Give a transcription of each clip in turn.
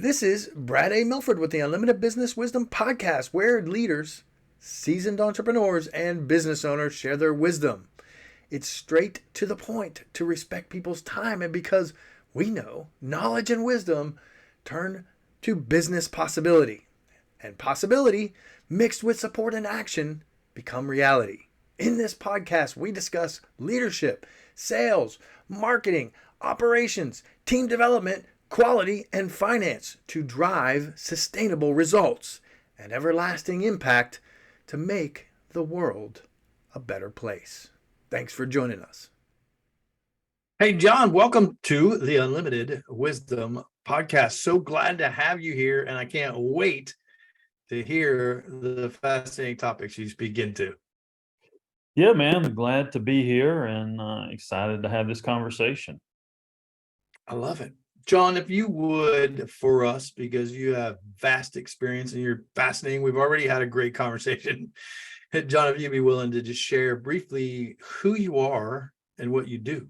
This is Brad A. Milford with the Unlimited Business Wisdom Podcast, where leaders, seasoned entrepreneurs, and business owners share their wisdom. It's straight to the point to respect people's time, and because we know knowledge and wisdom turn to business possibility, and possibility mixed with support and action become reality. In this podcast, we discuss leadership, sales, marketing, operations, team development, quality, and finance to drive sustainable results and everlasting impact to make the world a better place. Thanks for joining us. Hey, John, welcome to the Unlimited Wisdom Podcast. So glad to have you here, and I can't wait to hear the fascinating topics you speak into. Yeah, man, I'm glad to be here and excited to have this conversation. I love it. John, if you would, for us, because you have vast experience and you're fascinating, we've already had a great conversation. John, if you'd be willing to just share briefly who you are and what you do.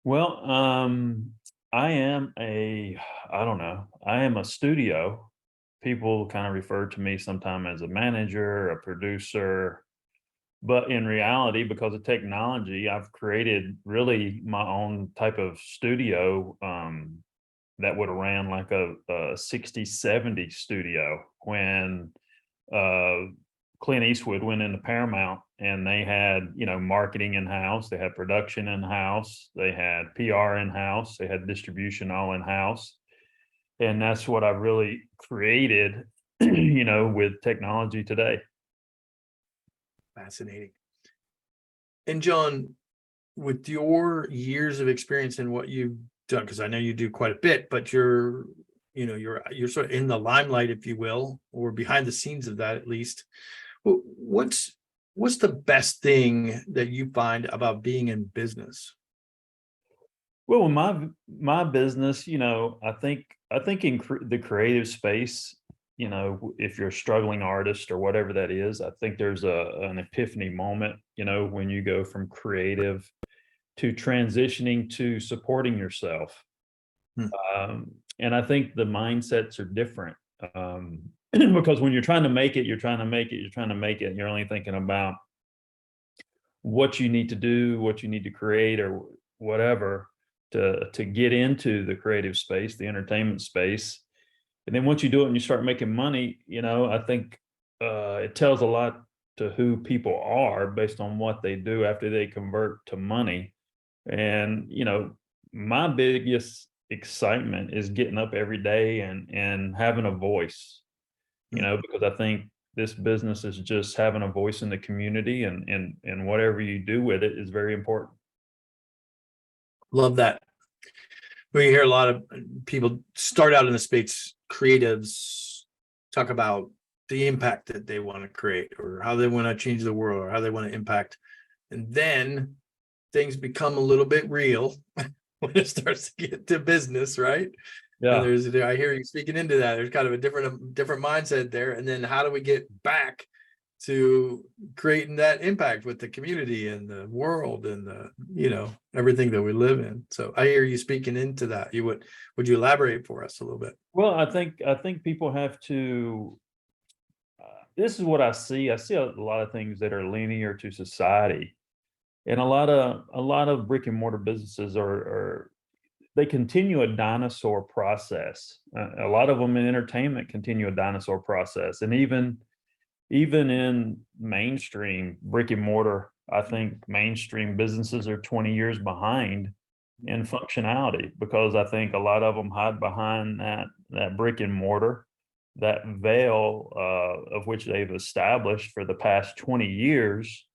Well, I am I am a studio. People kind of refer to me sometimes as a manager, a producer, but in reality, because of technology, I've created really my own type of studio that would have ran like a 60, 70 studio when Clint Eastwood went into Paramount, and they had, marketing in-house, they had production in-house, they had PR in-house, they had distribution all in-house. And that's what I've really created, with technology today. Fascinating. And John, with your years of experience in what you've done, because I know you do quite a bit, but you're sort of in the limelight, if you will, or behind the scenes of that at least. What's the best thing that you find about being in business? Well, my business, I think in the creative space, if you're a struggling artist or whatever that is, I think there's an epiphany moment, when you go from creative to transitioning to supporting yourself. And I think the mindsets are different, because when you're trying to make it, and you're only thinking about what you need to do, what you need to create or whatever to get into the creative space, the entertainment space. And then once you do it and you start making money, I think it tells a lot to who people are based on what they do after they convert to money. And, my biggest excitement is getting up every day and having a voice, because I think this business is just having a voice in the community, and whatever you do with it is very important. Love that. We hear a lot of people start out in the space, creatives talk about the impact that they want to create or how they want to change the world or how they want to impact. And then things become a little bit real when it starts to get to business, right? Yeah. And I hear you speaking into that. There's kind of a different mindset there. And then how do we get back to creating that impact with the community and the world and everything that we live in? So I hear you speaking into that. Would you elaborate for us a little bit? Well, I think people have to. This is what I see. I see a lot of things that are linear to society, and a lot of brick and mortar businesses they continue a dinosaur process. A lot of them in entertainment continue a dinosaur process, and even in mainstream brick and mortar, I think mainstream businesses are 20 years behind in functionality, because I think a lot of them hide behind that brick and mortar, that veil of which they've established for the past 20 years,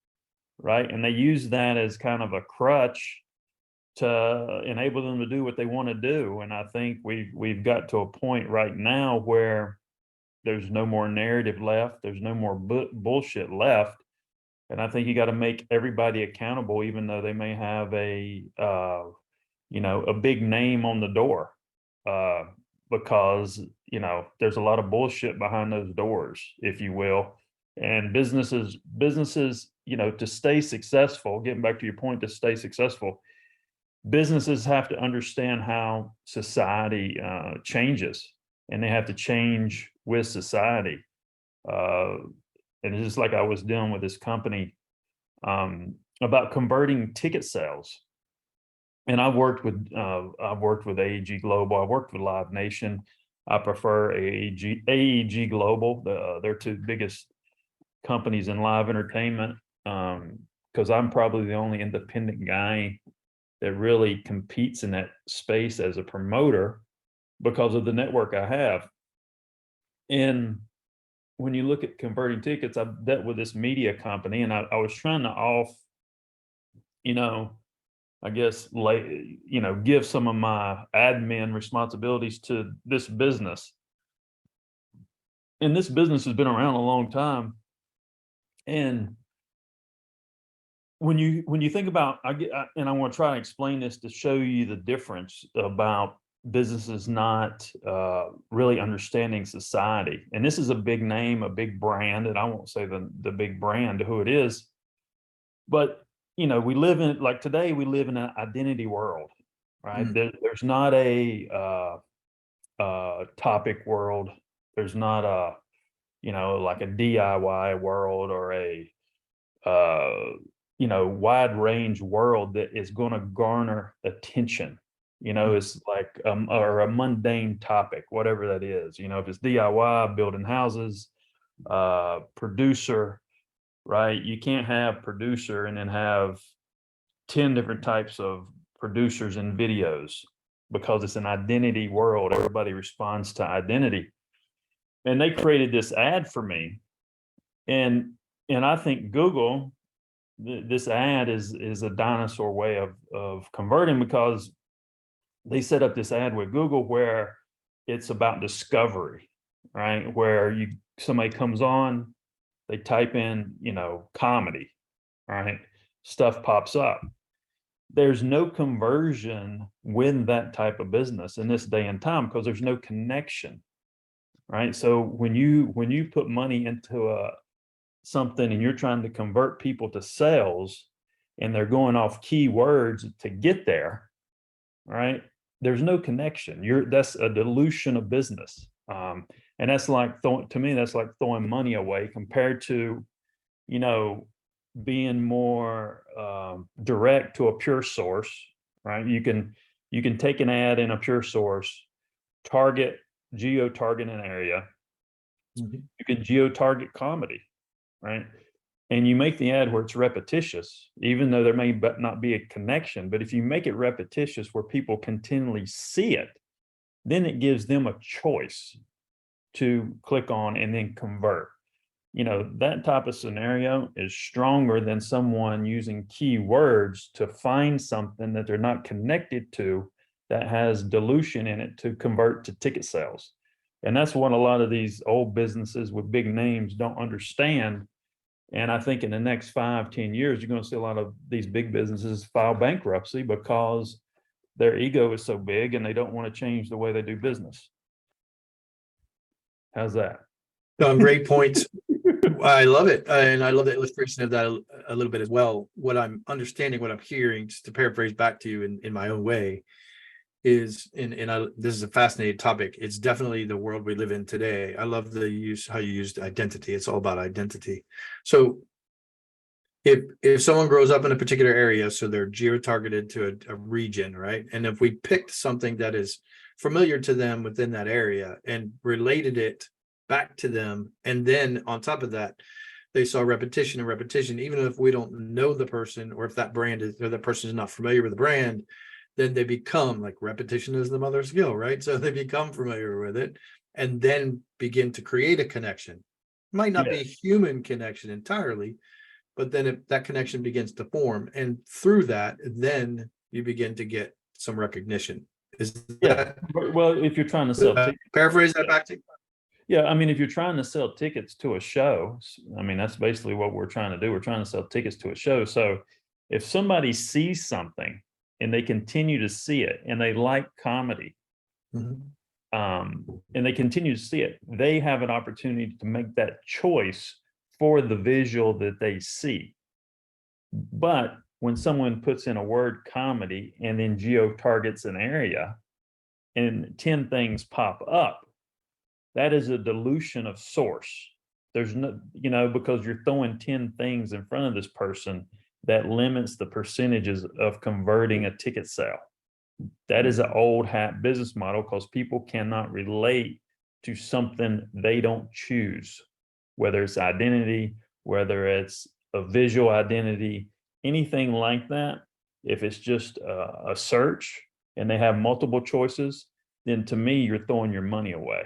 right? And they use that as kind of a crutch to enable them to do what they want to do. And I think we've got to a point right now where there's no more narrative left. There's no more bullshit left. And I think you got to make everybody accountable, even though they may have a big name on the door, because, there's a lot of bullshit behind those doors, if you will. And businesses, to stay successful, getting back to your point, to stay successful, businesses have to understand how society changes, and they have to change with society. And it's just like I was dealing with this company about converting ticket sales. And I've worked with 𝐒𝐫𝐸𝐺 Global. I've worked with Live Nation. I prefer 𝐒𝐫𝐸𝐺 Global. They're two biggest companies in live entertainment, because I'm probably the only independent guy that really competes in that space as a promoter because of the network I have. And when you look at converting tickets, I've dealt with this media company, and I was trying to I guess, give some of my admin responsibilities to this business. And this business has been around a long time. And when you think about, and I want to try to explain this to show you the difference about businesses not really understanding society. And this is a big name, a big brand, and I won't say the big brand, who it is, but we live in, like today, we live in an identity world, right? There's not a topic world. There's not a, like a DIY world or a, wide range world that is going to garner attention. It's like, or a mundane topic, whatever that is. If it's DIY, building houses, producer, right? You can't have producer and then have 10 different types of producers in videos, because it's an identity world. Everybody responds to identity. And they created this ad for me. And I think Google, this ad is a dinosaur way of converting, because they set up this ad with Google where it's about discovery, right? Where somebody comes on, they type in, comedy, right? Stuff pops up. There's no conversion with that type of business in this day and time, because there's no connection, right? So when you put money into something and you're trying to convert people to sales, and they're going off keywords to get there, right? There's no connection. That's a dilution of business. And that's like to me, that's like throwing money away compared to, being more direct to a pure source, right? You can take an ad in a pure source, geo-target an area. You can geo-target comedy, right? And you make the ad where it's repetitious, even though there may not be a connection. But if you make it repetitious where people continually see it, then it gives them a choice to click on and then convert. That type of scenario is stronger than someone using keywords to find something that they're not connected to, that has dilution in it, to convert to ticket sales. And that's what a lot of these old businesses with big names don't understand. And I think in the next 5-10 years, you're going to see a lot of these big businesses file bankruptcy because their ego is so big and they don't want to change the way they do business. How's that? Great points. I love it. And I love the illustration of that a little bit as well. What I'm understanding, what I'm hearing, just to paraphrase back to you in my own way, is, this is a fascinating topic. It's definitely the world we live in today. I love how you used identity. It's all about identity. So if someone grows up in a particular area, so they're geo-targeted to a region, right? And if we picked something that is familiar to them within that area and related it back to them, and then on top of that, they saw repetition and repetition, even if we don't know the person, or if that brand is, or the person is not familiar with the brand, then they become, like, repetition is the mother of skill, right? So they become familiar with it and then begin to create a connection. Might not be a human connection entirely, but then that connection begins to form, and through that, then you begin to get some recognition. Is that, well, if you're trying to sell tickets, paraphrase that back to you? Yeah, I mean, if you're trying to sell tickets to a show, I mean, that's basically what we're trying to do. We're trying to sell tickets to a show. So if somebody sees something and they continue to see it and they like comedy, and they continue to see it, they have an opportunity to make that choice for the visual that they see. But when someone puts in a word comedy and then geo targets an area and 10 things pop up, that is a dilution of source. There's no, because you're throwing 10 things in front of this person that limits the percentages of converting a ticket sale. That is an old hat business model because people cannot relate to something they don't choose, whether it's identity, whether it's a visual identity, anything like that. If it's just a search and they have multiple choices, then to me, you're throwing your money away.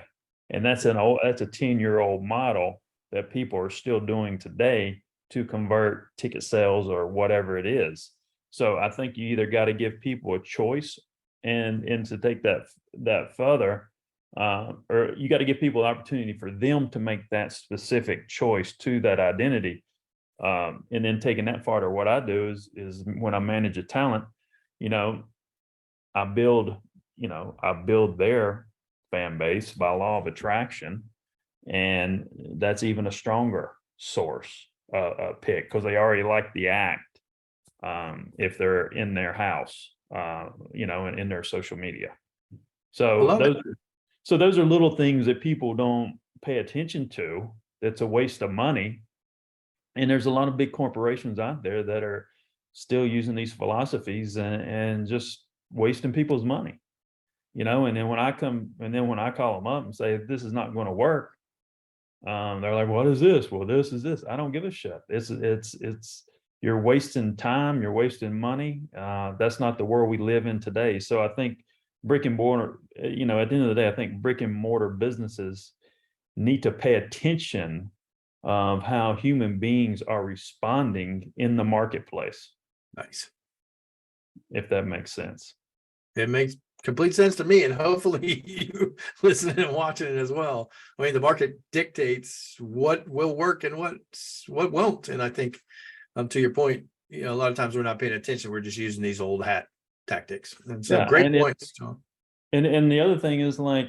And that's a 10-year-old model that people are still doing today to convert ticket sales or whatever it is. So I think you either got to give people a choice and to take that further, or you got to give people an opportunity for them to make that specific choice to that identity. And then taking that farther, what I do is when I manage a talent, I build their fan base by law of attraction. And that's even a stronger source pick because they already like the act if they're in their house, and in their social media. So those are little things that people don't pay attention to. It's a waste of money. And there's a lot of big corporations out there that are still using these philosophies and just wasting people's money, and then when I call them up and say, this is not going to work, they're like, what is this? Well, this is this. I don't give a shit. It's you're wasting time. You're wasting money. That's not the world we live in today. So I think brick and mortar, at the end of the day, I think brick and mortar businesses need to pay attention of how human beings are responding in the marketplace. Nice. If that makes sense. It makes complete sense to me, and hopefully you listening and watching it as well. I mean, the market dictates what will work and what won't. And I think, to your point, a lot of times we're not paying attention. We're just using these old hat tactics. And so, great points, John. And the other thing is, I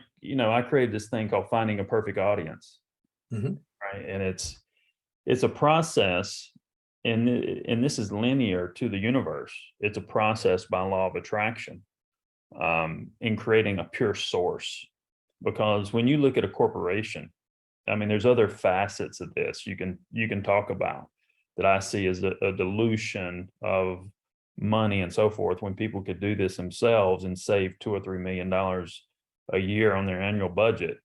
created this thing called finding a perfect audience. Mm-hmm. Right, and it's a process, and this is linear to the universe. It's a process by law of attraction. In creating a pure source, because when you look at a corporation, there's other facets of this you can talk about that I see as a dilution of money and so forth, when people could do this themselves and save $2 or $3 million a year on their annual budget.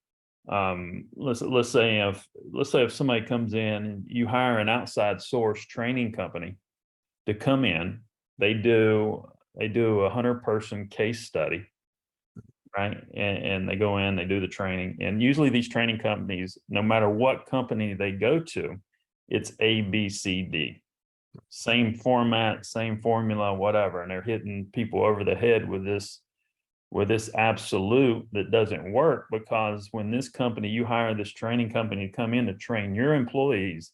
Let's say if somebody comes in and you hire an outside source training company to come in, they do a 100-person case study, right? And they go in, they do the training. And usually these training companies, no matter what company they go to, it's A, B, C, D. Same format, same formula, whatever. And they're hitting people over the head with this absolute that doesn't work, because when you hire this training company to come in to train your employees,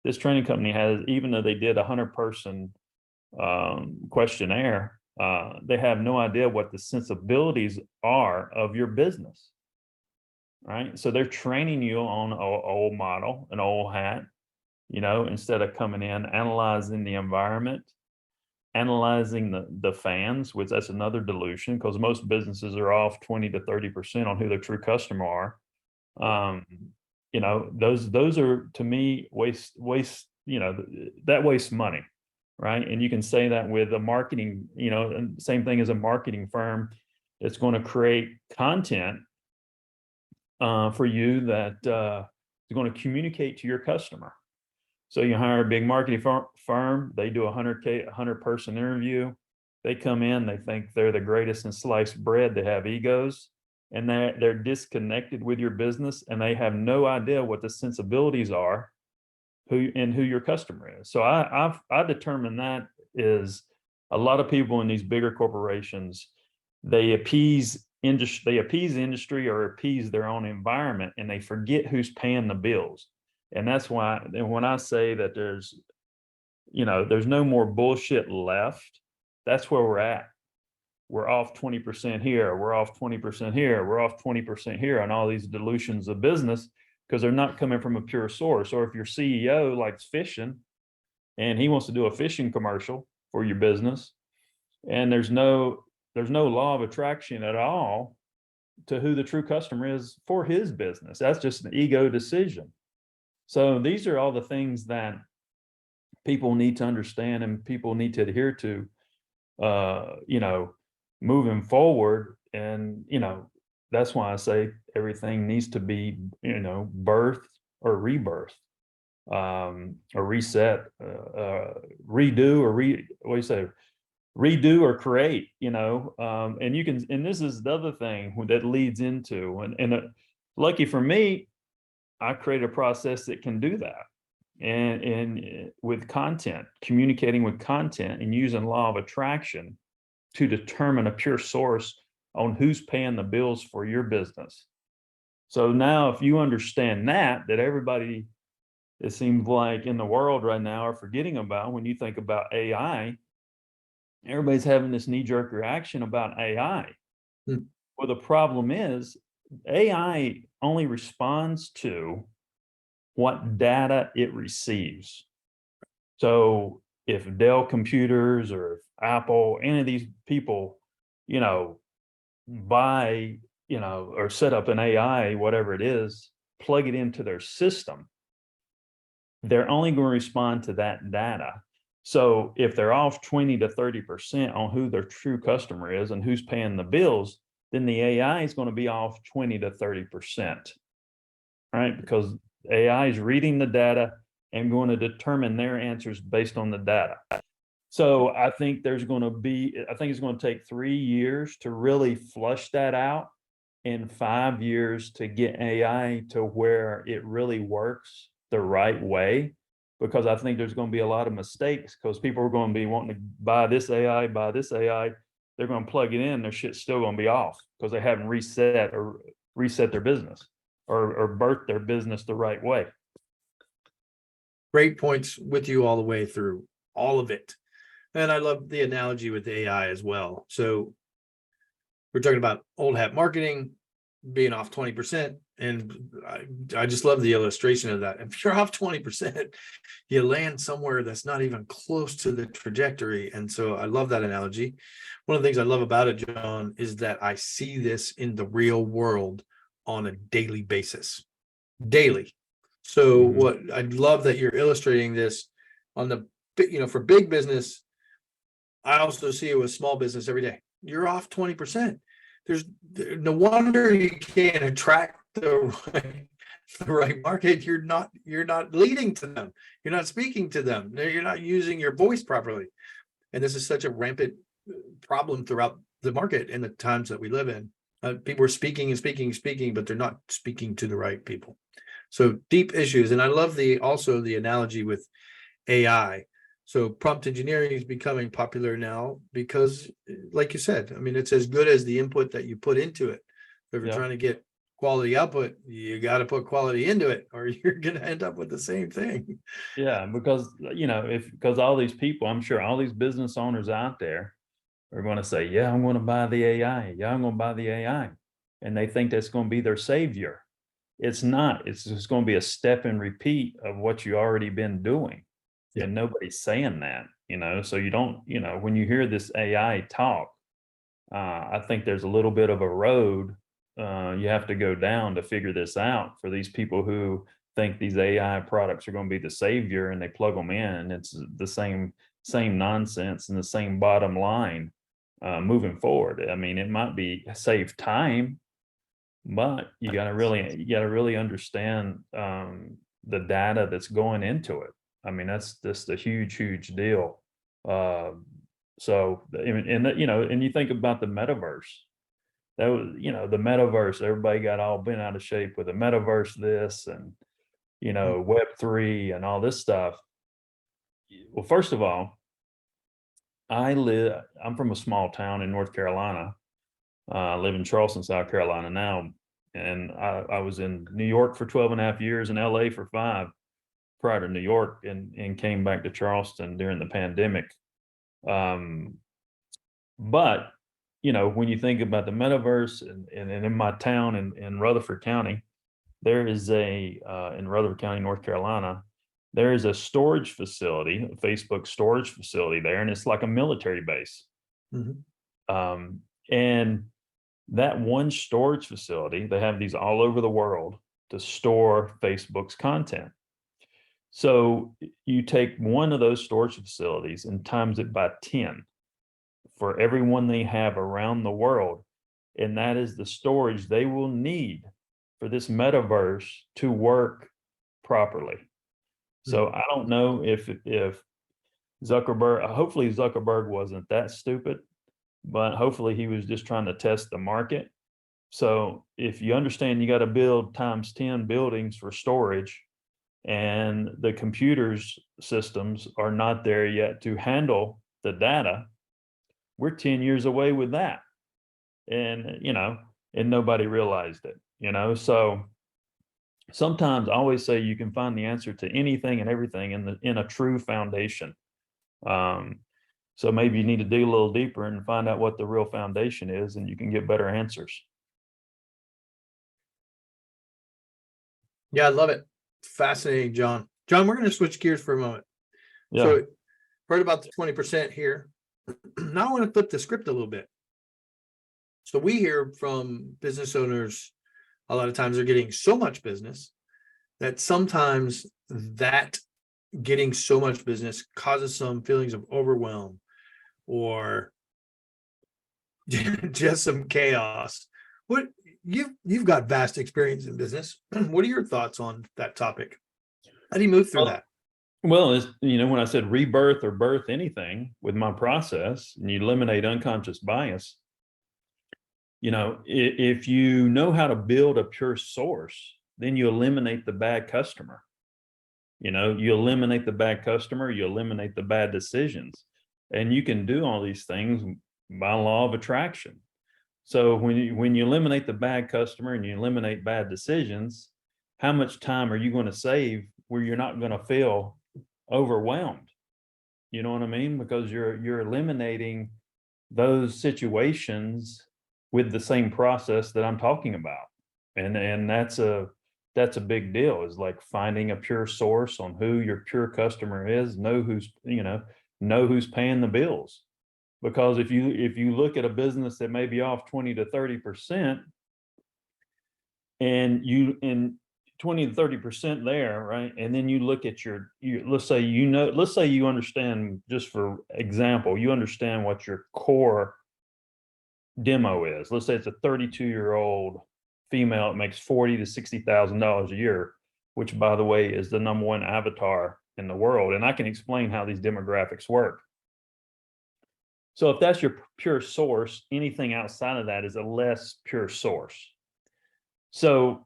this training company has, even though they did a 100-person questionnaire, they have no idea what the sensibilities are of your business, right? So they're training you on an old model, an old hat, instead of coming in, analyzing the environment, analyzing the fans, which that's another dilution, because most businesses are off 20 to 30% on who their true customer are. Those are, to me, waste, that wastes money. Right. And you can say that with a marketing, and same thing as a marketing firm that's going to create content for you that is going to communicate to your customer. So you hire a big marketing firm, they do a 100-person interview. They come in, they think they're the greatest in sliced bread. They have egos, and they're disconnected with your business, and they have no idea what the sensibilities are who your customer is. So I determine that is a lot of people in these bigger corporations, they appease industry or appease their own environment, and they forget who's paying the bills. And that's why when I say that there's no more bullshit left, that's where we're at. We're off 20% here, we're off 20% here, we're off 20% here on all these dilutions of business, because they're not coming from a pure source. Or if your CEO likes fishing and he wants to do a fishing commercial for your business. And there's no law of attraction at all to who the true customer is for his business. That's just an ego decision. So these are all the things that people need to understand and people need to adhere to, moving forward. And, that's why I say everything needs to be, birth or rebirth, or reset, redo or redo or create, and you can, and this is the other thing that leads into, and lucky for me, I created a process that can do that. And with content, communicating with content and using law of attraction to determine a pure source on who's paying the bills for your business. So now if you understand that everybody, it seems like in the world right now, are forgetting about when you think about AI, everybody's having this knee-jerk reaction about AI. Well, the problem is AI only responds to what data it receives. So if Dell Computers or if Apple, any of these people, buy, or set up an AI, whatever it is, plug it into their system, they're only going to respond to that data. So if they're off 20 to 30% on who their true customer is and who's paying the bills, then the AI is going to be off 20 to 30%, right? Because AI is reading the data and going to determine their answers based on the data. So I think it's going to take 3 years to really flush that out, and 5 years to get AI to where it really works the right way. Because I think there's going to be a lot of mistakes, because people are going to be wanting to buy this AI. They're going to plug it in, their shit's still going to be off because they haven't reset their business or birthed their business the right way. Great points with you all the way through all of it. And I love the analogy with AI as well. So we're talking about old hat marketing being off 20%. And I just love the illustration of that. If you're off 20%, you land somewhere that's not even close to the trajectory. And so I love that analogy. One of the things I love about it, John, is that I see this in the real world on a daily basis. Daily. So what I love that you're illustrating this on the, for big business. I also see it with small business every day. You're off 20%. There's no wonder you can't attract the right market. You're not leading to them. You're not speaking to them. You're not using your voice properly. And this is such a rampant problem throughout the market in the times that we live in. People are speaking and speaking and speaking, but they're not speaking to the right people. So deep issues. And I love also the analogy with AI. So prompt engineering is becoming popular now because, like you said, I mean, it's as good as the input that you put into it. So if you're trying to get quality output, you got to put quality into it, or you're going to end up with the same thing. Yeah, because, because all these people, I'm sure all these business owners out there are going to say, yeah, I'm going to buy the AI. Yeah, I'm going to buy the AI. And they think that's going to be their savior. It's not. It's just going to be a step and repeat of what you already been doing. And nobody's saying that, so you don't, when you hear this AI talk, I think there's a little bit of a road you have to go down to figure this out for these people who think these AI products are going to be the savior, and they plug them in and it's the same nonsense and the same bottom line moving forward. I mean, it might be save time, but you got to really understand the data that's going into it. I mean, that's just a huge deal. So, and you think about the metaverse. That was, the metaverse. Everybody got all bent out of shape with the metaverse, this and Web3 and all this stuff. Well, first of all, I'm from a small town in North Carolina. I live in Charleston, South Carolina now, and I was in New York for 12 and a half years and LA for 5. Prior to New York, and came back to Charleston during the pandemic. But, when you think about the metaverse and in my town in Rutherford County, there is in Rutherford County, North Carolina, there is a storage facility, a Facebook storage facility there, and it's like a military base. And that one storage facility, they have these all over the world to store Facebook's content. So you take one of those storage facilities and times it by 10 for everyone they have around the world. And that is the storage they will need for this metaverse to work properly. So I don't know if Zuckerberg, hopefully Zuckerberg wasn't that stupid, but hopefully he was just trying to test the market. So if you understand you got to build times 10 buildings for storage, and the computers systems are not there yet to handle the data, we're 10 years away with that. And, you know, and nobody realized it, you know? So sometimes I always say you can find the answer to anything and everything in a true foundation. So maybe you need to dig a little deeper and find out what the real foundation is, and you can get better answers. Yeah, I love it. Fascinating, John. John, we're going to switch gears for a moment. Yeah. So heard about the 20% here. Now I want to flip the script a little bit. So we hear from business owners, a lot of times they're getting so much business that sometimes that getting so much business causes some feelings of overwhelm or just some chaos. What you've got vast experience in business. What are your thoughts on that topic? How do you move through that? Well, it's, you know, when I said rebirth or birth anything with my process, and you eliminate unconscious bias, you know, if you know how to build a pure source, then you eliminate the bad customer. You know, you eliminate the bad customer, you eliminate the bad decisions, and you can do all these things by law of attraction. So when you eliminate the bad customer and you eliminate bad decisions, how much time are you going to save where you're not going to feel overwhelmed? You know what I mean? Because you're eliminating those situations with the same process that I'm talking about. And that's a big deal, is like finding a pure source on who your pure customer is, know who's paying the bills. Because if you look at a business that may be off 20 to 30%, and 20 to 30% there, right? And then you look at let's say you understand, just for example, you understand what your core demo is. Let's say it's a 32-year-old female that makes $40,000 to $60,000 a year, which, by the way, is the #1 avatar in the world. And I can explain how these demographics work. So if that's your pure source, anything outside of that is a less pure source. So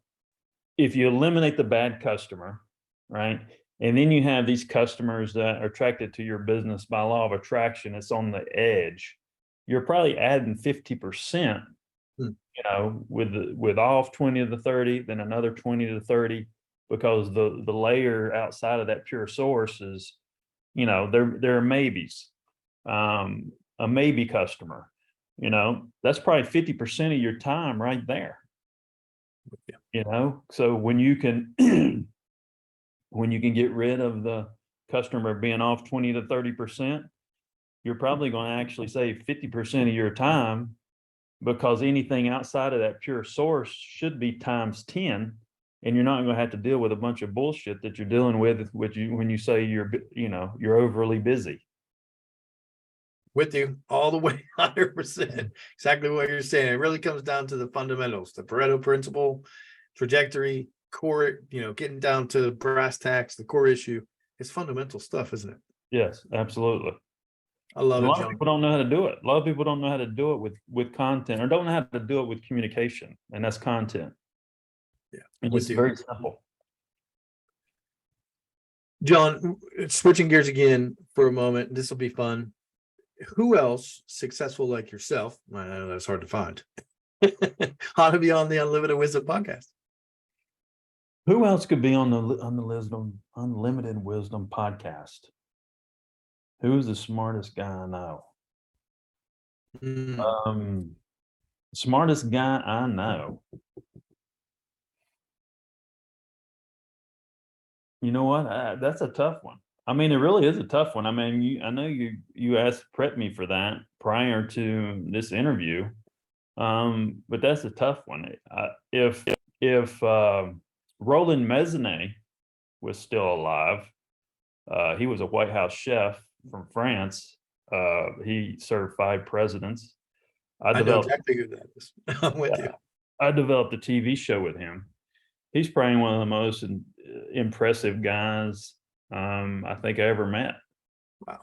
if you eliminate the bad customer, right, and then you have these customers that are attracted to your business by law of attraction, it's on the edge, you're probably adding 50%, you know, with off 20 to 30, then another 20 to 30, because the layer outside of that pure source is, you know, there are maybes. A maybe customer, you know, that's probably 50% of your time right there. Yeah. You know, so when you can get rid of the customer being off 20 to 30%, you're probably going to actually save 50% of your time, because anything outside of that pure source should be times 10, and you're not going to have to deal with a bunch of bullshit that you're dealing with when you say you're overly busy. With you all the way, 100%. Exactly what you're saying. It really comes down to the fundamentals, the Pareto principle, trajectory, core, you know, getting down to brass tacks, the core issue. It's fundamental stuff, isn't it? Yes, absolutely. I love it. A lot of people don't know how to do it. A lot of people don't know how to do it with content, or don't know how to do it with communication, and that's content. Yeah, and it's very simple. John, switching gears again for a moment. This will be fun. Who else successful like yourself? I know that's hard to find. Ought to be on the Unlimited Wisdom podcast. Who else could be on the Unlimited Wisdom podcast? Who's the smartest guy I know? Smartest guy I know. You know what? That's a tough one. I mean, it really is a tough one. I mean, I know you asked prep me for that prior to this interview, but that's a tough one. If Roland Mezenet was still alive, he was a White House chef from France. He served 5 presidents. I know exactly who that is. I'm with you. I developed a TV show with him. He's probably one of the most impressive guys I think I ever met. Wow.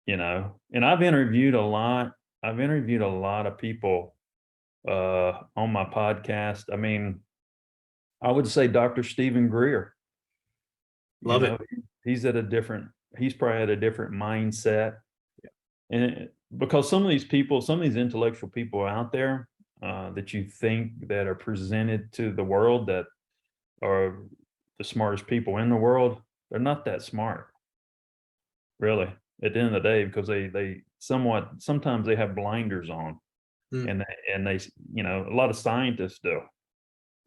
You know, and I've interviewed a lot of people on my podcast. I mean, I would say Dr. Stephen Greer. Love it. He's probably at a different mindset. Yeah. And because some of these intellectual people out there that you think that are presented to the world that are the smartest people in the world, they're not that smart, really, at the end of the day, because they sometimes they have blinders on. And they a lot of scientists do.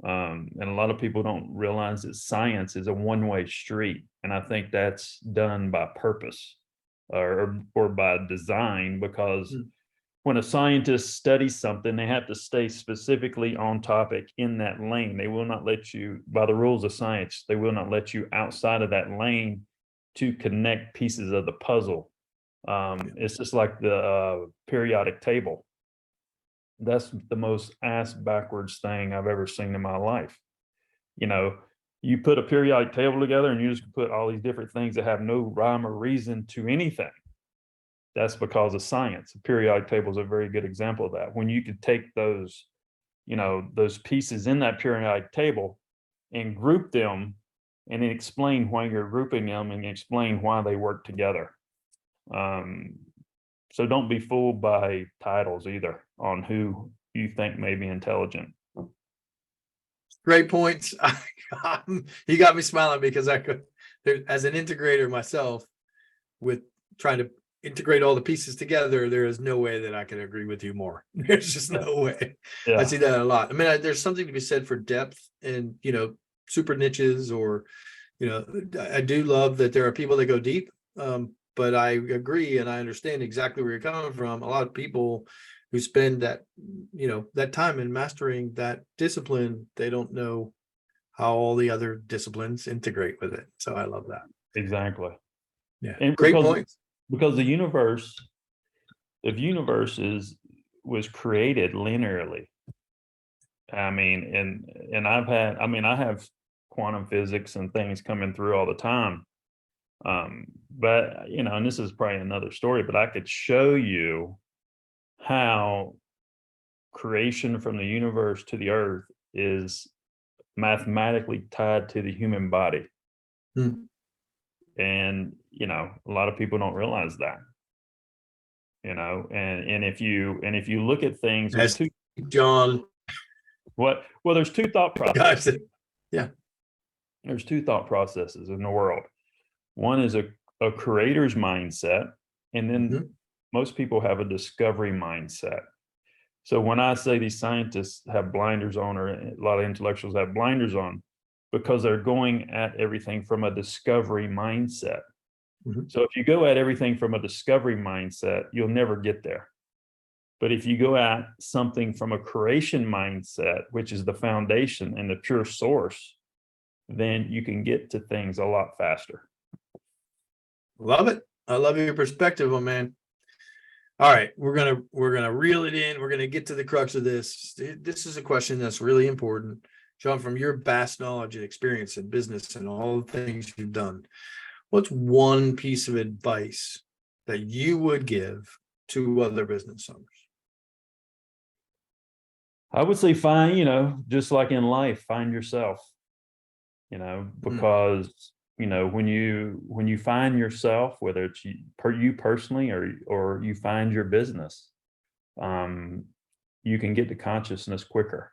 And a lot of people don't realize that science is a one-way street. And I think that's done by purpose or by design, because when a scientist studies something, they have to stay specifically on topic in that lane. They will not let you, by the rules of science, they will not let you outside of that lane to connect pieces of the puzzle. It's just like the periodic table. That's the most ass backwards thing I've ever seen in my life. You know, you put a periodic table together and you just put all these different things that have no rhyme or reason to anything. That's because of science. The periodic table is a very good example of that. When you could take those, those pieces in that periodic table and group them and then explain why you're grouping them and explain why they work together. So don't be fooled by titles either on who you think may be intelligent. Great points. You got me smiling because I could, as an integrator myself, with trying to integrate all the pieces together, there is no way that I can agree with you more. There's just no way. Yeah. I see that a lot. I mean, there's something to be said for depth and, super niches, or, I do love that there are people that go deep. But I agree, and I understand exactly where you're coming from. A lot of people who spend that, that time in mastering that discipline, they don't know how all the other disciplines integrate with it. So I love that. Exactly. Yeah. And great points. Because the universe was created linearly. I mean, and I have quantum physics and things coming through all the time. But and this is probably another story, but I could show you how creation from the universe to the earth is mathematically tied to the human body. And a lot of people don't realize that. And if you look at things, there's John. Well, there's 2 thought processes. Yeah. There's 2 thought processes in the world. One is a creator's mindset, and then most people have a discovery mindset. So when I say these scientists have blinders on, or a lot of intellectuals have blinders on, because they're going at everything from a discovery mindset. So if you go at everything from a discovery mindset, you'll never get there. But if you go at something from a creation mindset, which is the foundation and the pure source, then you can get to things a lot faster. Love it. I love your perspective, my man. All right, we're gonna reel it in. We're gonna get to the crux of this. This is a question that's really important, John. From your vast knowledge and experience in business and all the things you've done, what's one piece of advice that you would give to other business owners? I would say just like in life, find yourself. Because when you find yourself, whether it's you personally or you find your business, you can get to consciousness quicker.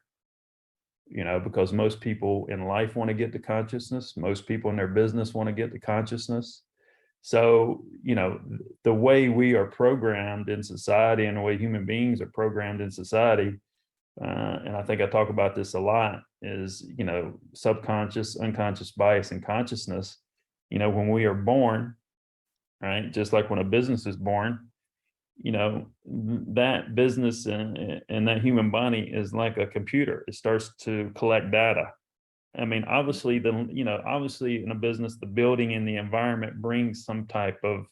Because most people in life want to get to consciousness. Most people in their business want to get to consciousness. So, the way we are programmed in society and the way human beings are programmed in society, and I think I talk about this a lot, is, subconscious, unconscious bias, and consciousness. When we are born, right, just like when a business is born, that business and that human body is like a computer. It starts to collect data. I mean, obviously, obviously in a business, the building and the environment brings some type of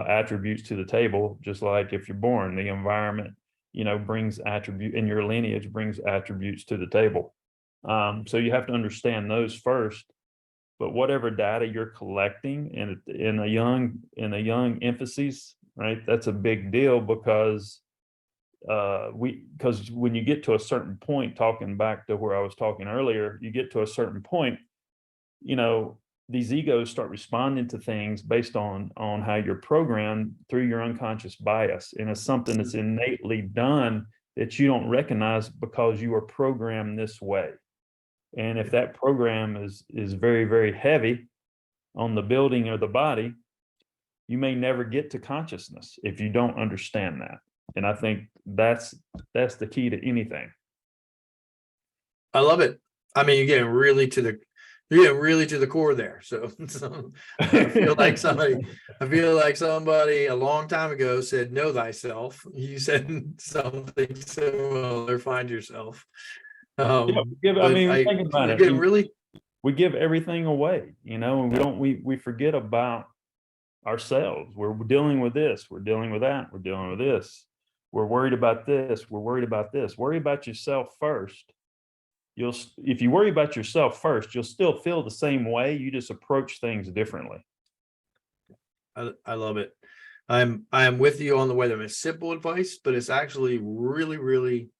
attributes to the table. Just like if you're born, the environment, brings attribute, and your lineage brings attributes to the table. So you have to understand those first. But whatever data you're collecting in a young infancies, right, that's a big deal, because when you get to a certain point, talking back to where I was talking earlier, you get to a certain point, these egos start responding to things based on how you're programmed through your unconscious bias. And it's something that's innately done that you don't recognize because you are programmed this way. And if that program is very, very heavy on the building or the body, you may never get to consciousness if you don't understand that. And I think that's the key to anything. I love it. I mean, you're getting really to the core there. So I feel like somebody a long time ago said, know thyself. You said something similar, find yourself. Think about it. Really, we give everything away, and we forget about ourselves. We're dealing with this, we're dealing with that, we're dealing with this. We're worried about this, we're worried about this. Worry about yourself first. If you worry about yourself first, you'll still feel the same way. You just approach things differently. I love it. I'm with you on the way. It's simple advice, but it's actually really, really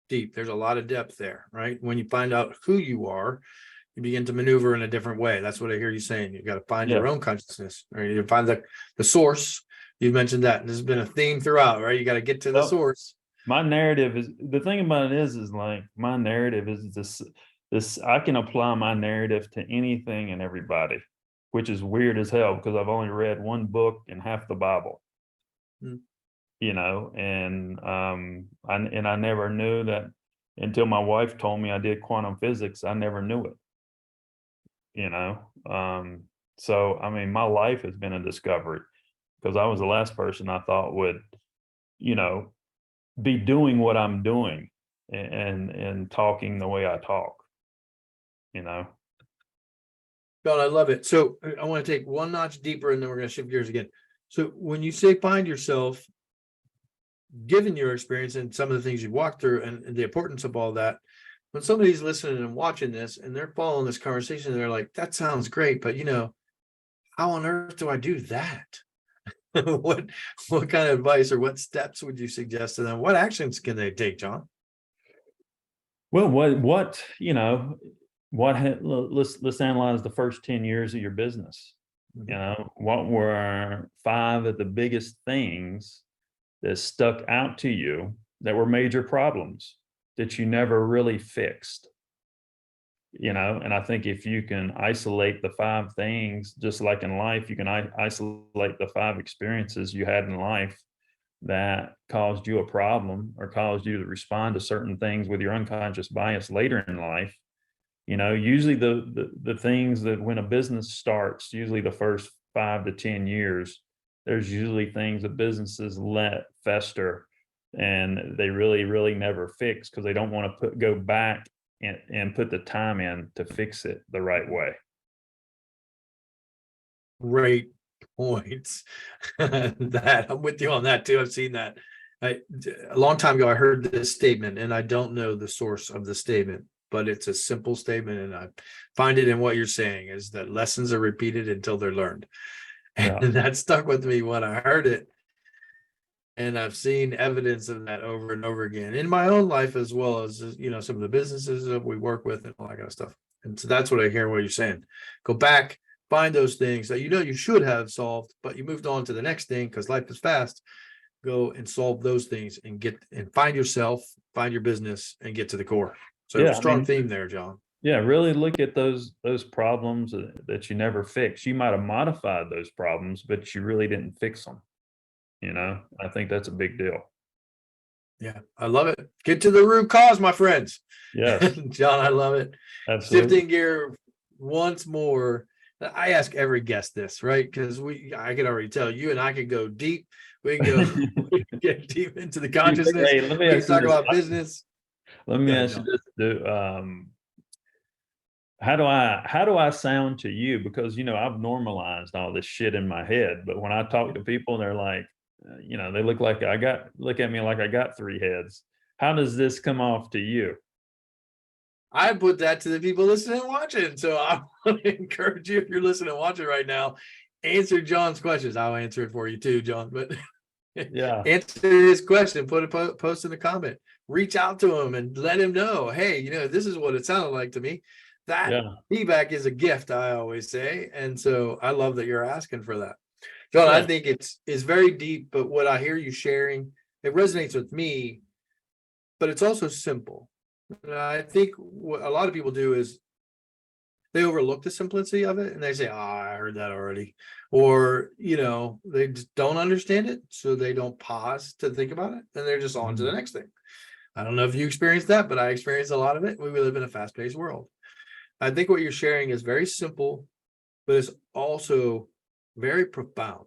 deep. There's a lot of depth there, right? When you find out who you are, you begin to maneuver in a different way. That's what I hear you saying. You got to find your own consciousness, right? You find the source. You've mentioned that. And this has been a theme throughout, right? You got to get to the source. My narrative is, the thing about it is like, my narrative is this, I can apply my narrative to anything and everybody, which is weird as hell, because I've only read one book and half the Bible. And I never knew that until my wife told me I did quantum physics. I never knew it, so I mean, my life has been a discovery, because I was the last person I thought would, be doing what I'm doing and talking the way I talk, God, I love it. So I want to take one notch deeper, and then we're going to shift gears again. So when you say find yourself, given your experience and some of the things you've walked through and the importance of all that, when somebody's listening and watching this and they're following this conversation, they're like, that sounds great, but how on earth do I do that? What kind of advice or what steps would you suggest to them? What actions can they take, John? Well, let's analyze the first 10 years of your business. What were 5 of the biggest things that stuck out to you that were major problems that you never really fixed? And I think if you can isolate the 5 things, just like in life, you can isolate the 5 experiences you had in life that caused you a problem or caused you to respond to certain things with your unconscious bias later in life. Usually the things that, when a business starts, usually the first 5 to 10 years, there's usually things that businesses let fester and they really, really never fix, because they don't want to go back and put the time in to fix it the right way. Great points. That I'm with you on that too. I've seen that. A long time ago, I heard this statement, and I don't know the source of the statement, but it's a simple statement, and I find it in what you're saying, is that lessons are repeated until they're learned. And that stuck with me when I heard it. And I've seen evidence of that over and over again in my own life, as well as, some of the businesses that we work with and all that kind of stuff. And so that's what I hear what you're saying. Go back, find those things that you should have solved, but you moved on to the next thing because life is fast. Go and solve those things and find yourself, find your business, and get to the core. So strong theme there, John. Yeah, really look at those problems that you never fixed. You might have modified those problems, but you really didn't fix them. I think that's a big deal. Yeah, I love it. Get to the root cause, my friends. Yes, John, I love it. absolutely. Shifting gear once more. I ask every guest this, right? Because I can already tell you and I can go deep. We can go we can get deep into the consciousness. Hey, let me We can ask you talk this. about business. Let me Go ahead, ask you John. this. How do I sound to you? Because I've normalized all this shit in my head, but when I talk to people, they're like, they look at me like I got three heads. How does this come off to you? I put that to the people listening and watching. So I want to encourage you, if you're listening and watching right now, answer John's questions. I'll answer it for you too, John. But Yeah, answer his question, put a post in the comment, reach out to him and let him know, hey, this is what it sounded like to me. That yeah, feedback is a gift, I always say. And so I love that you're asking for that. John, I yeah, think it's very deep, but what I hear you sharing, it resonates with me, but it's also simple. And I think what a lot of people do is they overlook the simplicity of it and they say, oh, I heard that already. Or, they just don't understand it. So they don't pause to think about it. And they're just on to the next thing. I don't know if you experienced that, but I experienced a lot of it. We live in a fast-paced world. I think what you're sharing is very simple, but it's also very profound.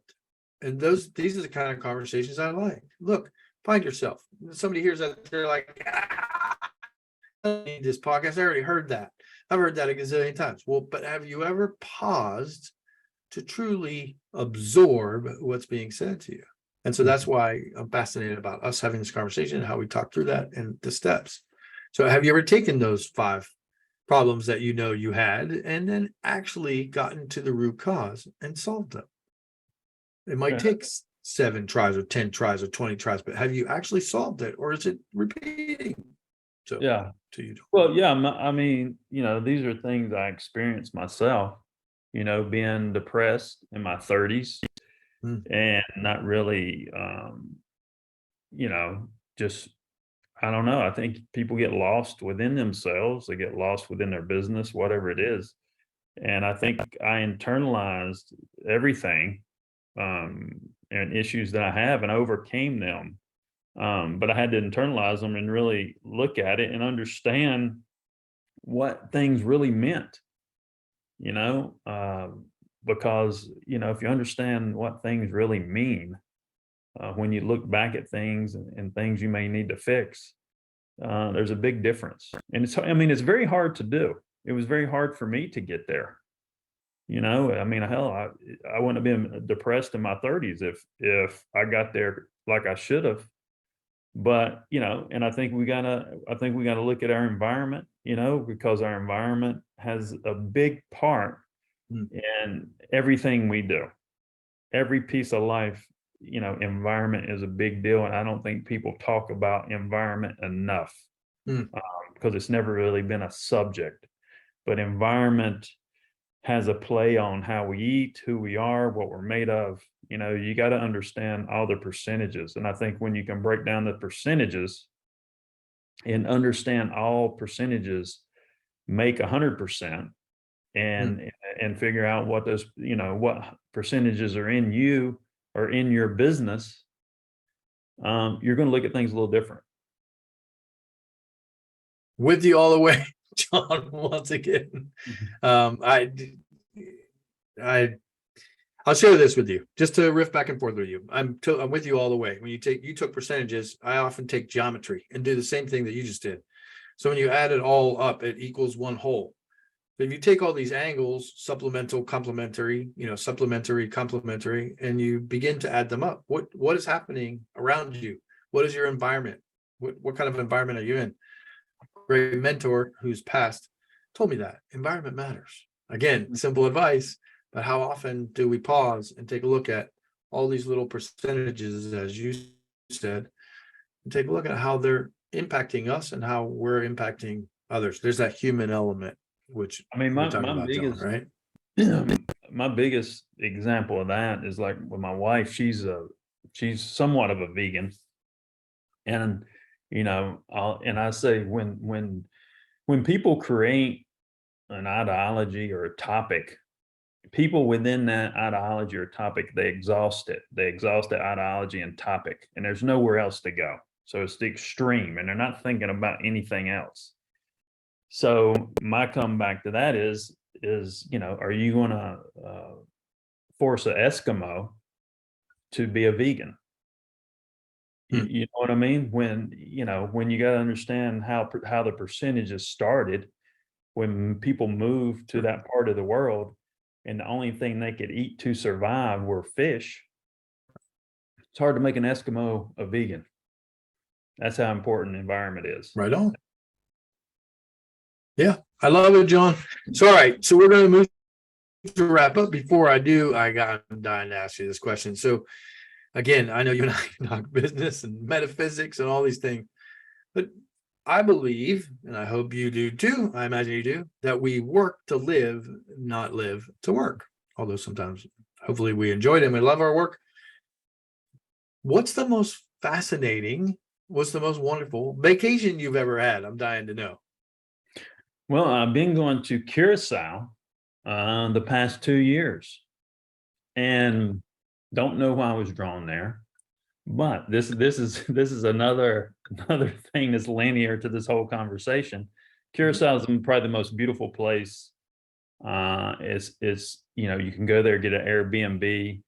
And these are the kind of conversations I like. Look, find yourself. Somebody hears that, they're like, I need this podcast. I already heard that. I've heard that a gazillion times. Well, but have you ever paused to truly absorb what's being said to you? And so that's why I'm fascinated about us having this conversation and how we talk through that and the steps. So have you ever taken those 5 problems that you had and then actually gotten to the root cause and solved them? It might yeah. take 7 tries or 10 tries or 20 tries, but have you actually solved it, or is it repeating? So Yeah. to you. Well, yeah, I mean, these are things I experienced myself, being depressed in my 30s and not really, just, I don't know. I think people get lost within themselves. They get lost within their business, whatever it is. And I think I internalized everything, and issues that I have and overcame them. But I had to internalize them and really look at it and understand what things really meant, you know, because, if you understand what things really mean, when you look back at things and things you may need to fix, there's a big difference. And it's very hard to do. It was very hard for me to get there. Hell, I wouldn't have been depressed in my 30s if I got there like I should have. But and I think we gotta look at our environment, because our environment has a big part in everything we do. Every piece of life, environment is a big deal, and I don't think people talk about environment enough, because it's never really been a subject. But environment has a play on how we eat, who we are, what we're made of. You got to understand all the percentages. And I think when you can break down the percentages and understand all percentages make 100%, and figure out what those, what percentages are in you or in your business, you're going to look at things a little different. With you all the way, John, once again. I'll share this with you just to riff back and forth with you. I'm with you all the way. When you took percentages, I often take geometry and do the same thing that you just did. So when you add it all up, it equals one whole. But if you take all these angles, supplemental, complementary, supplementary, complementary, and you begin to add them up, what is happening around you? What is your environment? What kind of environment are you in? Great mentor who's passed told me that environment matters. Again, simple advice, but how often do we pause and take a look at all these little percentages, as you said, and take a look at how they're impacting us and how we're impacting others? There's that human element, which my biggest, John, right? My biggest example of that is like with my wife. She's somewhat of a vegan, and I say when people create an ideology or a topic, people within that ideology or topic, they exhaust it. They exhaust the ideology and topic, and there's nowhere else to go. So it's the extreme, and they're not thinking about anything else. So my comeback to that is, are you going to force an Eskimo to be a vegan? You know what I mean? When you got to understand how the percentages started, when people moved to that part of the world, and the only thing they could eat to survive were fish. It's hard to make an Eskimo a vegan. That's how important the environment is. Right on. Yeah, I love it, John. So, all right. So we're going to move to wrap up. Before I do, I'm dying to ask you this question. So again, I know you and I talk business and metaphysics and all these things, but I believe, and I hope you do too, I imagine you do, that we work to live, not live to work. Although sometimes, hopefully we enjoy it and we love our work. What's the most fascinating, what's the most wonderful vacation you've ever had? I'm dying to know. Well, I've been going to 𝐏𝐫𝐶 the past 2 years, and don't know why I was drawn there, but this is another thing that's linear to this whole conversation. 𝐏𝐫𝐶 is probably the most beautiful place. It's you can go there, get an Airbnb.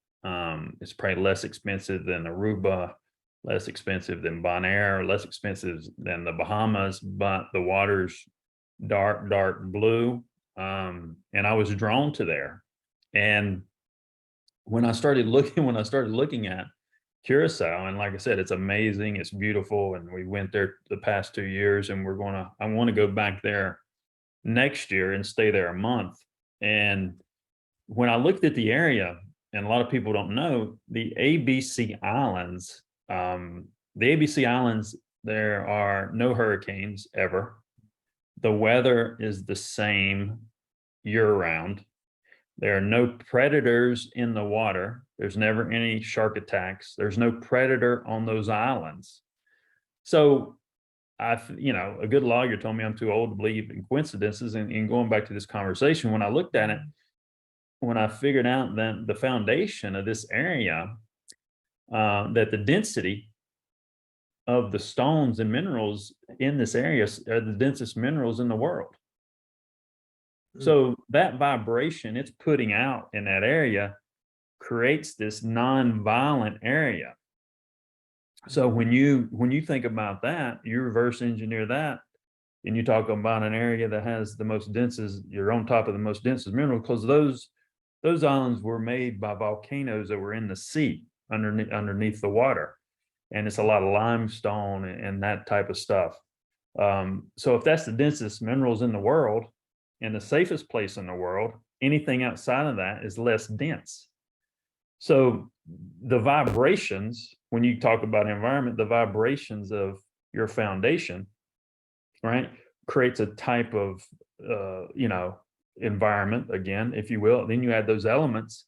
It's probably less expensive than Aruba, less expensive than Bonaire, less expensive than the Bahamas, but the water's dark blue. And I was drawn to there. And when I started looking at 𝐏𝐫𝐶, and like I said, it's amazing, it's beautiful, and we went there the past 2 years, and I want to go back there next year and stay there a month. And when I looked at the area, and a lot of people don't know, the ABC Islands, there are no hurricanes ever. The weather is the same year round. There are no predators in the water. There's never any shark attacks. There's no predator on those islands. So a good lawyer told me I'm too old to believe in coincidences. And going back to this conversation, when I looked at it, when I figured out that the foundation of this area, that the density of the stones and minerals in this area are the densest minerals in the world. So that vibration it's putting out in that area creates this non-violent area. So when you think about that, you reverse engineer that, and you talk about an area that has the most densest, you're on top of the most densest mineral, because those islands were made by volcanoes that were in the sea underneath the water. And it's a lot of limestone and that type of stuff. So if that's the densest minerals in the world and the safest place in the world, anything outside of that is less dense. So the vibrations, when you talk about environment, the vibrations of your foundation, right, creates a type of, environment, again, if you will. Then you add those elements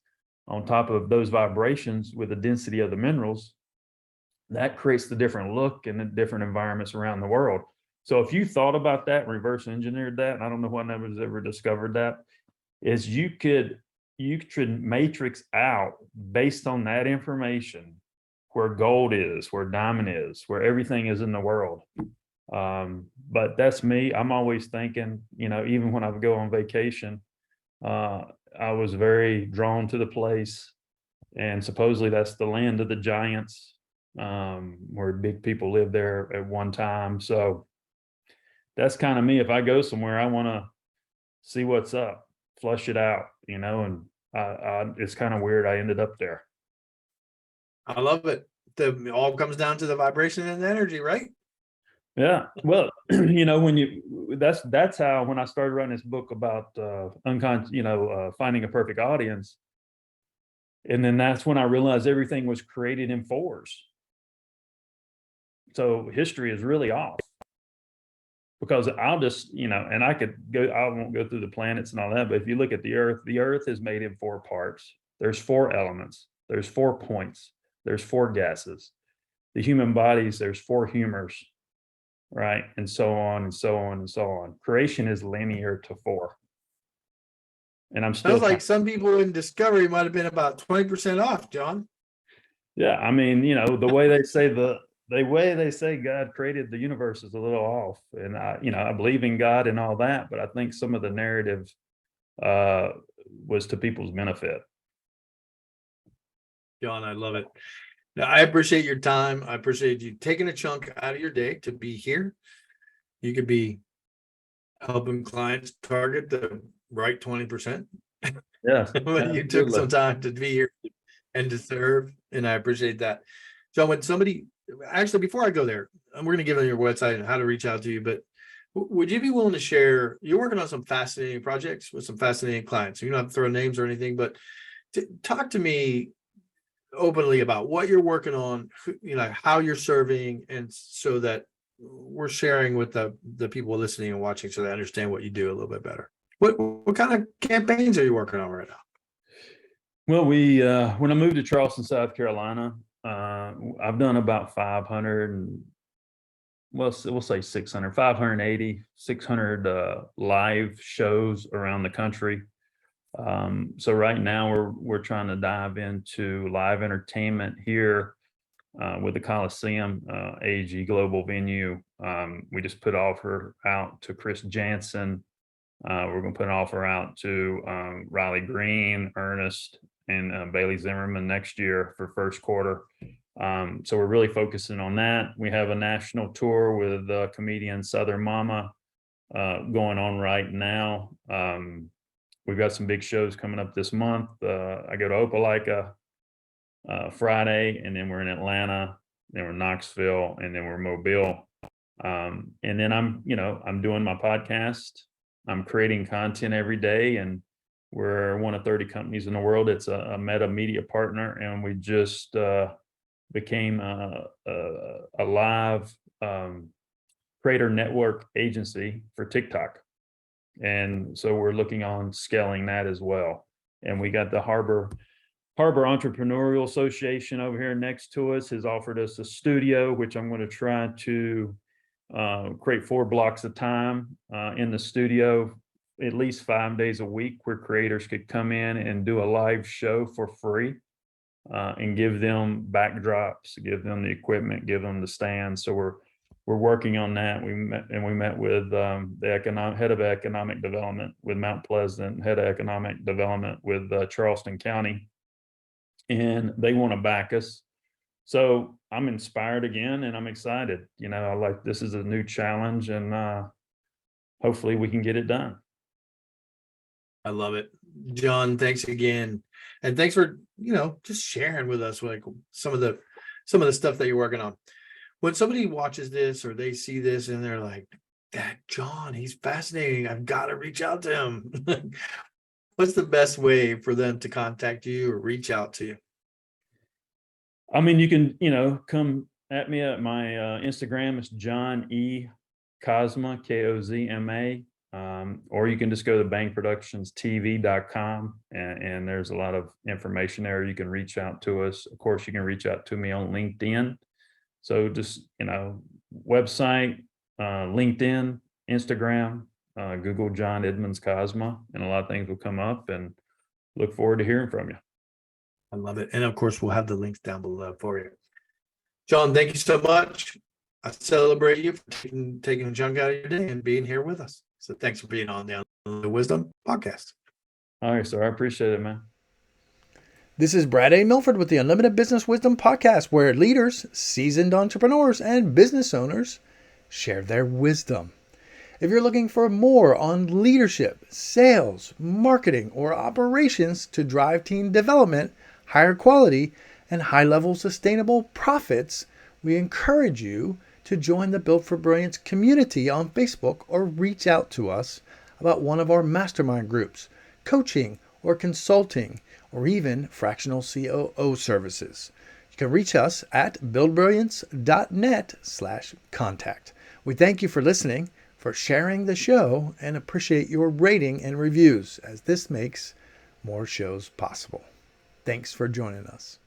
on top of those vibrations with the density of the minerals. That creates the different look and the different environments around the world. So if you thought about that, reverse engineered that, and I don't know why nobody's ever discovered that, is you could matrix out based on that information where gold is, where diamond is, where everything is in the world. But that's me. I'm always thinking, even when I would go on vacation, I was very drawn to the place, and supposedly that's the land of the giants, where big people lived there at one time. So that's kind of me. If I go somewhere, I want to see what's up, flush it out, and it's kind of weird I ended up there. I love it. It all comes down to the vibration and energy, right? Yeah. Well, that's how, when I started writing this book about finding a perfect audience, and then that's when I realized everything was created in fours. So history is really off, because I'll just, and I won't go through the planets and all that, but if you look at the earth is made in 4 parts. There's 4 elements, there's 4 points, there's 4 gases. The human bodies, there's 4 humors, right? And so on and so on and so on. Creation is linear to 4. And I'm still— Sounds like some people in Discovery might have been about 20% off, John. Yeah, I mean, the way they say the the way they say God created the universe is a little off. And I believe in God and all that, but I think some of the narrative was to people's benefit. John, I love it. Now, I appreciate your time. I appreciate you taking a chunk out of your day to be here. You could be helping clients target the right 20%. Yes. But you took some time to be here and to serve, and I appreciate that. So when somebody, actually, before I go there, we're going to give them your website and how to reach out to you, but would you be willing to share, you're working on some fascinating projects with some fascinating clients. You don't have to throw names or anything, but talk to me openly about what you're working on, how you're serving, and so that we're sharing with the people listening and watching so they understand what you do a little bit better. What kind of campaigns are you working on right now? Well, when I moved to Charleston, South Carolina, I've done about 500, we'll say 600, 580, 600 live shows around the country. So right now we're trying to dive into live entertainment here with the Coliseum, 𝐒𝐫𝐸 global venue. We just put an offer out to Chris Jansen. We're going to put an offer out to Riley Green, Ernest, and Bailey Zimmerman next year for first quarter. So we're really focusing on that. We have a national tour with comedian Southern Mama going on right now. We've got some big shows coming up this month. I go to 𝐏𝐫𝐸𝐾 Friday, and then we're in Atlanta, then we're in Knoxville, and then we're in Mobile. And then I'm doing my podcast. I'm creating content every day, and we're one of 30 companies in the world. It's a meta media partner, and we just became a live creator network agency for TikTok. And so we're looking on scaling that as well. And we got the Harbor Entrepreneurial Association over here next to us has offered us a studio, which I'm going to try to create 4 blocks of time in the studio, at least 5 days a week, where creators could come in and do a live show for free and give them backdrops, give them the equipment, give them the stands. So we're working on that. We met with the head of economic development with Mount Pleasant, head of economic development with Charleston County, and they want to back us. So I'm inspired again, and I'm excited. This is a new challenge, and hopefully we can get it done. I love it. John, thanks again. And thanks for, just sharing with us like some of the stuff that you're working on. When somebody watches this or they see this and they're like, that John, he's fascinating, I've got to reach out to him. What's the best way for them to contact you or reach out to you? I mean, you can, come at me at my Instagram. It's John 𝐒𝐫𝐸𝐾𝐫, 𝐾𝐫𝐶𝐚A. Or you can just go to bangproductionstv.com, and there's a lot of information there. You can reach out to us. Of course, you can reach out to me on LinkedIn. So just, website, LinkedIn, Instagram, Google John Edmonds 𝐏𝐫𝐸𝐾𝐫, and a lot of things will come up, and look forward to hearing from you. I love it. And of course, we'll have the links down below for you. John, thank you so much. I celebrate you for taking a chunk out of your day and being here with us. So thanks for being on the Unlimited Wisdom podcast. All right, sir. I appreciate it, man. This is Brad A. Milford with the Unlimited Business Wisdom podcast, where leaders, seasoned entrepreneurs, and business owners share their wisdom. If you're looking for more on leadership, sales, marketing, or operations to drive team development, higher quality, and high-level sustainable profits, we encourage you to join the Built for Brilliance community on Facebook, or reach out to us about one of our mastermind groups, coaching or consulting, or even fractional COO services. You can reach us at buildbrilliance.net/contact. We thank you for listening, for sharing the show, and appreciate your rating and reviews, as this makes more shows possible. Thanks for joining us.